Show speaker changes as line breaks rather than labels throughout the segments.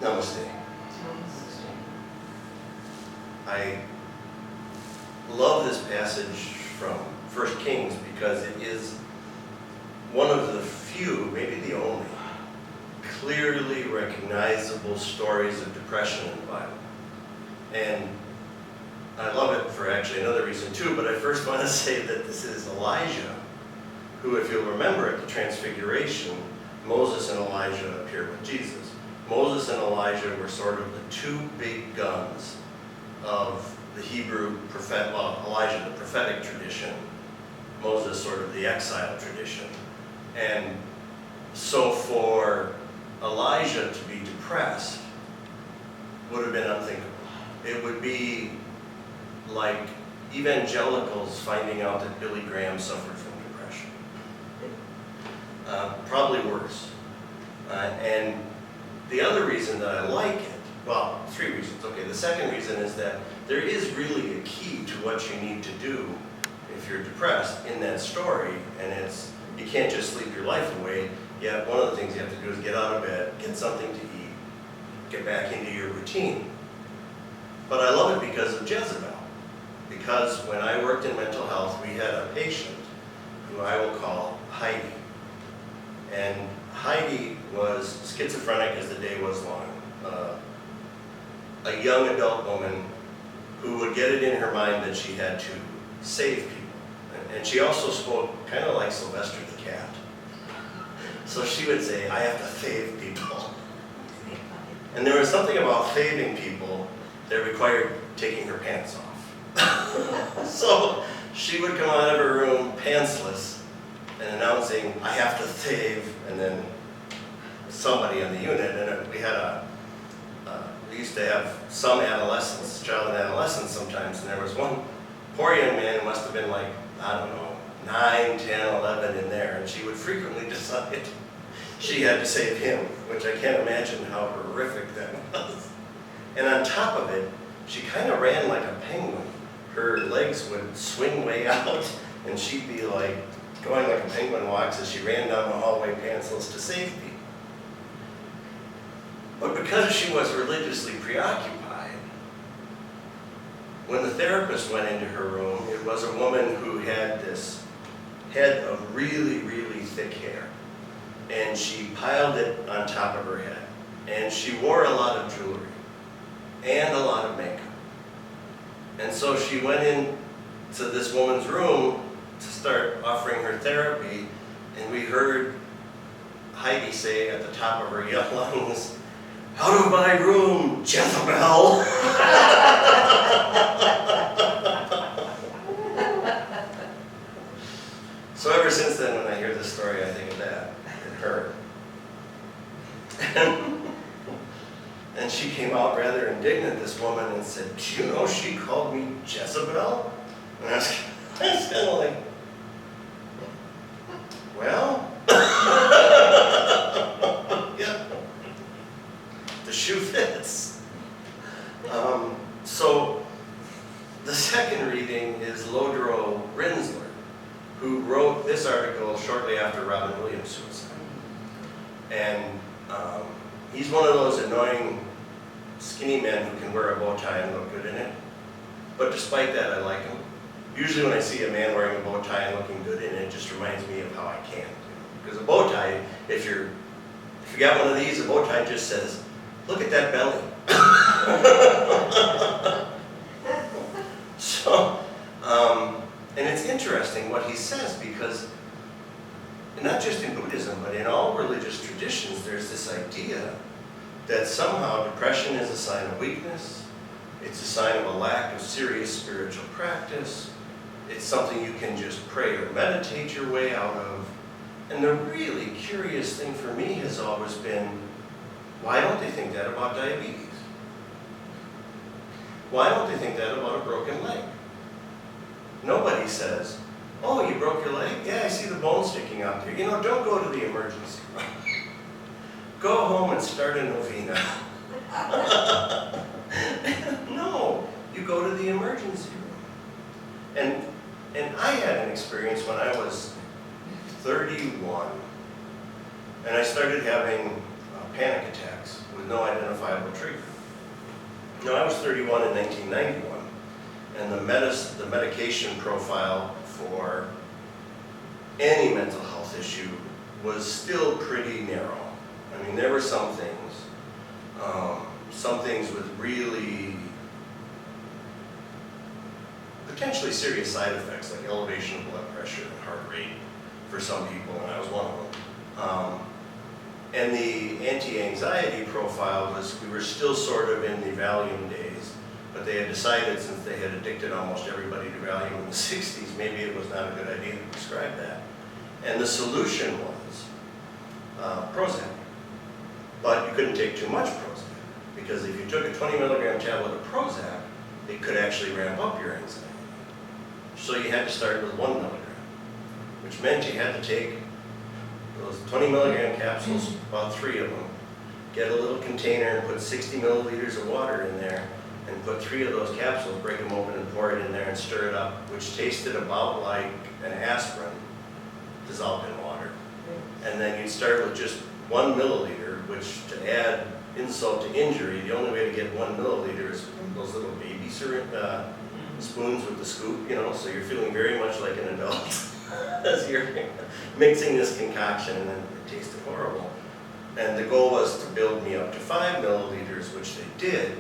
Namaste. I love this passage from 1 Kings because it is one of the few, maybe the only, clearly recognizable stories of depression in the Bible. And I love it for actually another reason too, but I first want to say that this is Elijah, who, if you'll remember at the Transfiguration, Moses and Elijah appear with Jesus. Moses and Elijah were sort of the two big guns of the Hebrew prophet, well, Elijah, the prophetic tradition, Moses, sort of the exile tradition. And so for Elijah to be depressed would have been unthinkable. It would be like evangelicals finding out that Billy Graham suffered from depression. Probably worse. And the other reason that I like it, well, three reasons. Okay, the second reason is that there is really a key to what you need to do if you're depressed in that story, and it's, you can't just sleep your life away. Yet one of the things you have to do is get out of bed, get something to eat, get back into your routine. But I love it because of Jezebel. Because when I worked in mental health, we had a patient who I will call Heidi. And Heidi was schizophrenic as the day was long. A young adult woman who would get it in her mind that she had to save people. And she also spoke kind of like Sylvester the cat. So she would say, I have to save people. And there was something about saving people that required taking her pants off. So she would come out of her room pantsless and announcing, I have to save, and then somebody on the unit, and we had we used to have some adolescents, child and adolescents sometimes, and there was one poor young man who must have been like, I don't know, 9, 10, 11 in there, and she would frequently decide she had to save him, which I can't imagine how horrific that was. And on top of it, she kind of ran like a penguin. Her legs would swing way out, and she'd be like going like a penguin walks as she ran down the hallway pantsless to save people. But because she was religiously preoccupied, when the therapist went into her room, it was a woman who had this head of really, really thick hair. And she piled it on top of her head. And she wore a lot of jewelry and a lot of makeup. And so she went into this woman's room to start offering her therapy, and we heard Heidi say at the top of her young lungs, out of my room, Jezebel! So ever since then, when I hear this story, I think of that, and her. And she came out rather indignant, this woman, and said, do you know she called me Jezebel? And I was kind of like, well, yeah, the shoe fits. So the second reading is Lodro Rinsler, who wrote this article shortly after Robin Williams' suicide. And he's one of those annoying skinny men who can wear a bow tie and look good in it. But despite that, I like him. Usually when I see a man wearing a bow tie and looking good in it, it just reminds me of how I can't. Because a bow tie, if you got one of these, a bow tie just says, look at that belly. So, and it's interesting what he says, because not just in Buddhism, but in all religious traditions, there's this idea that somehow depression is a sign of weakness, it's a sign of a lack of serious spiritual practice, it's something you can just pray or meditate your way out of. And the really curious thing for me has always been, why don't they think that about diabetes? Why don't they think that about a broken leg? Nobody says, oh, you broke your leg? Yeah, I see the bone sticking out there. You know, don't go to the emergency room. Go home and start a novena. No, you go to the emergency room. And I had an experience when I was 31, and I started having panic attacks with no identifiable trigger. Now, I was 31 in 1991, and the medication profile for any mental health issue was still pretty narrow. I mean, there were some things with really potentially serious side effects, like elevation of blood pressure and heart rate for some people, and I was one of them. And the anti-anxiety profile was, we were still sort of in the Valium days, but they had decided, since they had addicted almost everybody to Valium in the 60s, maybe it was not a good idea to prescribe that. And the solution was Prozac. But you couldn't take too much Prozac, because if you took a 20 milligram tablet of Prozac, it could actually ramp up your anxiety. So you had to start with 1 milligram, which meant you had to take those 20 milligram capsules, about 3 of them, get a little container and put 60 milliliters of water in there, and put 3 of those capsules, break them open and pour it in there and stir it up, which tasted about like an aspirin dissolved in water. And then you'd start with just 1 milliliter, which, to add insult to injury, the only way to get 1 milliliter is those little baby spoons with the scoop, you know, so you're feeling very much like an adult as you're mixing this concoction, and then it tasted horrible. And the goal was to build me up to 5 milliliters, which they did,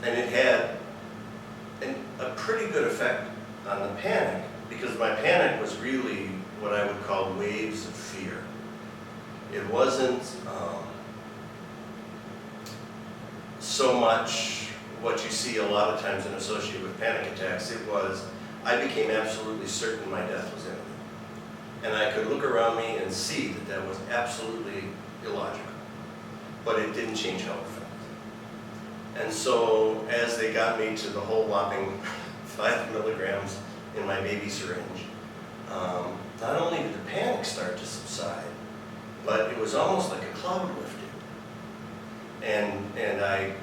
and it had a pretty good effect on the panic, because my panic was really what I would call waves of fear. It wasn't so much what you see a lot of times in associated with panic attacks. It was, I became absolutely certain my death was imminent. And I could look around me and see that that was absolutely illogical. But it didn't change how it felt. And so as they got me to the whole whopping 5 milligrams in my baby syringe, not only did the panic start to subside, but it was almost like a cloud lifted. And I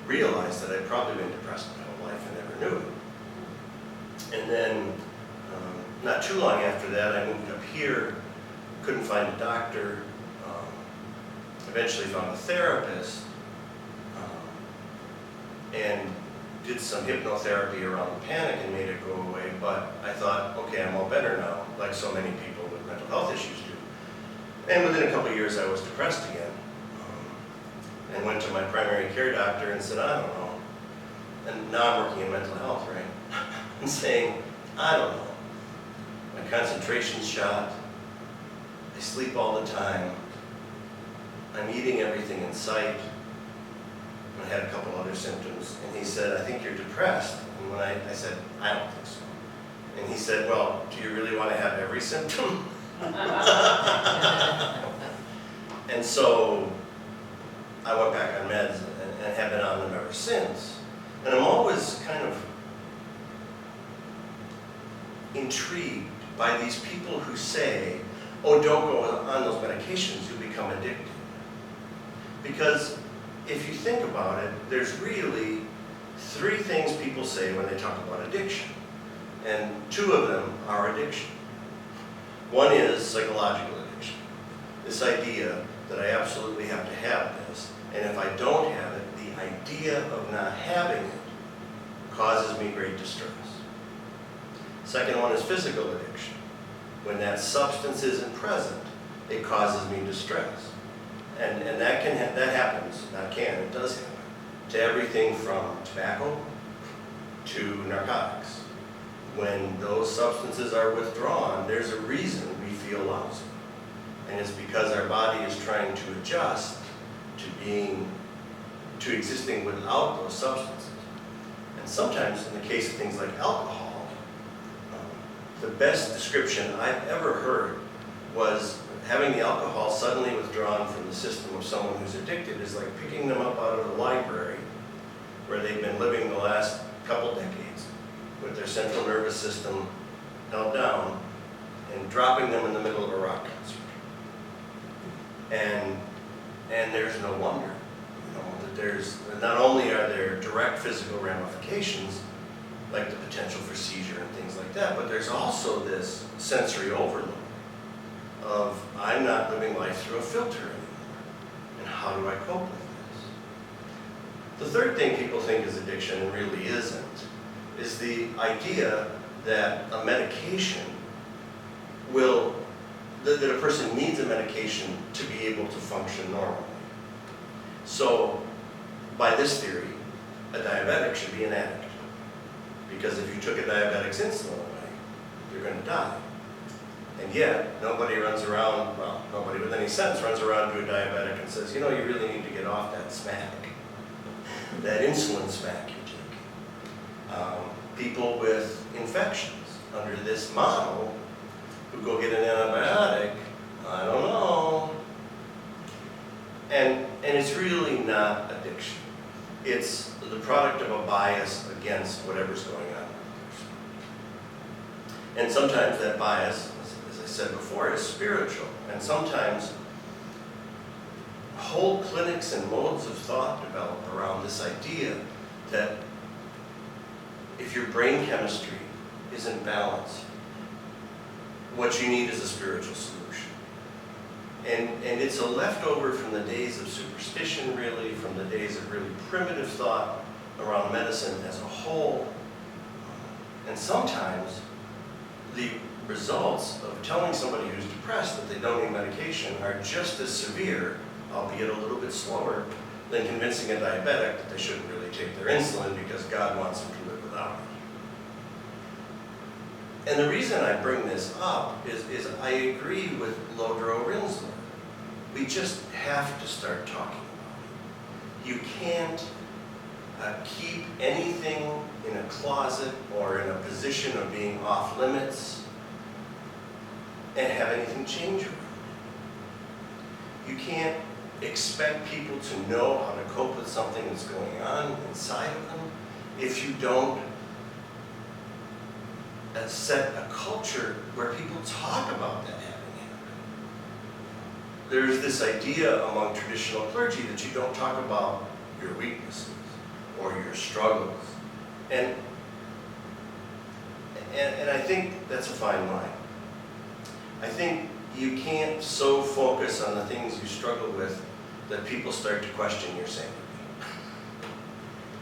realized that I'd probably been depressed my whole life and never knew it. And then, not too long after that, I moved up here, couldn't find a doctor, eventually found a therapist, and did some hypnotherapy around the panic and made it go away. But I thought, okay, I'm all better now, like so many people with mental health issues do. And within a couple of years, I was depressed again. And went to my primary care doctor and said, I don't know. And now I'm working in mental health, right? And saying, I don't know. My concentration's shot. I sleep all the time. I'm eating everything in sight. And I had a couple other symptoms. And he said, I think you're depressed. And when I said, I don't think so. And he said, well, do you really want to have every symptom? And so I went back on meds and have been on them ever since. And I'm always kind of intrigued by these people who say, oh, don't go on those medications, you'll become addicted. Because if you think about it, there's really 3 things people say when they talk about addiction. And 2 of them are addiction. One is psychological addiction. This idea that I absolutely have to have this, and if I don't have it, the idea of not having it causes me great distress. Second one is physical addiction. When that substance isn't present, it causes me distress. And that happens, it does happen, to everything from tobacco to narcotics. When those substances are withdrawn, there's a reason we feel lousy. And it's because our body is trying to adjust to existing without those substances. And sometimes, in the case of things like alcohol, the best description I've ever heard was having the alcohol suddenly withdrawn from the system of someone who's addicted is like picking them up out of the library where they've been living the last couple decades with their central nervous system held down and dropping them in the middle of a rock concert. And there's no wonder, that there's, not only are there direct physical ramifications, like the potential for seizure and things like that, but there's also this sensory overload of, I'm not living life through a filter anymore. And how do I cope with this? The third thing people think is addiction, and really isn't, is the idea that a medication that a person needs a medication to be able to function normally. So, by this theory, a diabetic should be an addict. Because if you took a diabetic's insulin away, you're going to die. And yet, nobody runs around, well, nobody with any sense runs around to a diabetic and says, you know, you really need to get off that smack, that insulin smack you're taking. People with infections under this model who go get an antibiotic, I don't know. And it's really not addiction. It's the product of a bias against whatever's going on with the person. And sometimes that bias, as I said before, is spiritual. And sometimes whole clinics and modes of thought develop around this idea that if your brain chemistry isn't balanced, what you need is a spiritual solution. And it's a leftover from the days of superstition, really, from the days of really primitive thought around medicine as a whole. And sometimes the results of telling somebody who's depressed that they don't need medication are just as severe, albeit a little bit slower, than convincing a diabetic that they shouldn't really take their insulin because God wants them to live without it. And the reason I bring this up is I agree with Lodro Rinsler. We just have to start talking about it. You can't keep anything in a closet or in a position of being off limits and have anything change around it. You can't expect people to know how to cope with something that's going on inside of them if you don't set a culture where people talk about that having happened. There's this idea among traditional clergy that you don't talk about your weaknesses or your struggles. And I think that's a fine line. I think you can't so focus on the things you struggle with that people start to question your sanity.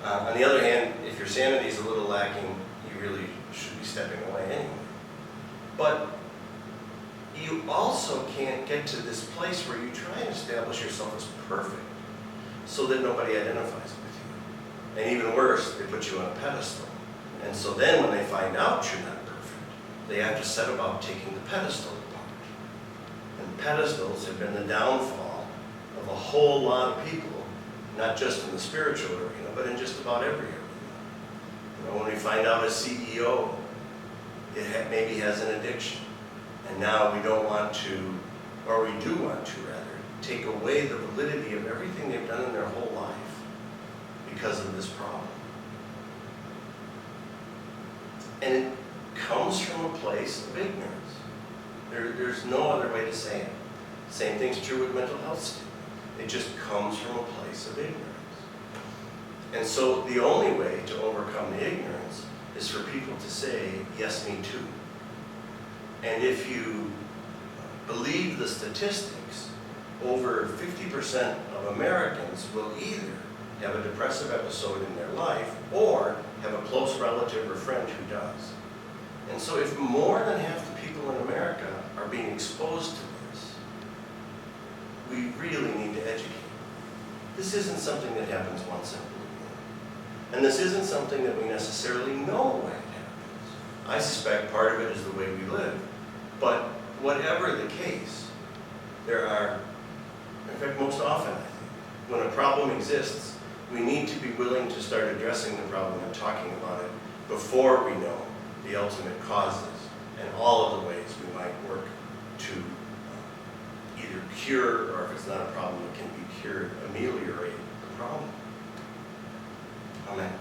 On the other hand, if your sanity is a little lacking, you really should be stepping away anyway. But you also can't get to this place where you try and establish yourself as perfect so that nobody identifies with you. And even worse, they put you on a pedestal. And so then when they find out you're not perfect, they have to set about taking the pedestal apart. And pedestals have been the downfall of a whole lot of people, not just in the spiritual arena, but in just about every arena. You know, when we find out a CEO maybe has an addiction, and now we don't want to, or we do want to rather, take away the validity of everything they've done in their whole life because of this problem. And it comes from a place of ignorance. There's no other way to say it. Same thing's true with mental health stigma. It just comes from a place of ignorance. And so the only way to overcome the ignorance is for people to say, yes, me too. And if you believe the statistics, over 50% of Americans will either have a depressive episode in their life or have a close relative or friend who does. And so if more than half the people in America are being exposed to this, we really need to educate. This isn't something that happens once in a blue moon. And this isn't something that we necessarily know why it happens. I suspect part of it is the way we live. But whatever the case, there are, in fact, most often, I think, when a problem exists, we need to be willing to start addressing the problem and talking about it before we know the ultimate causes and all of the ways we might work to either cure, or if it's not a problem that can be cured, ameliorate the problem. Amen.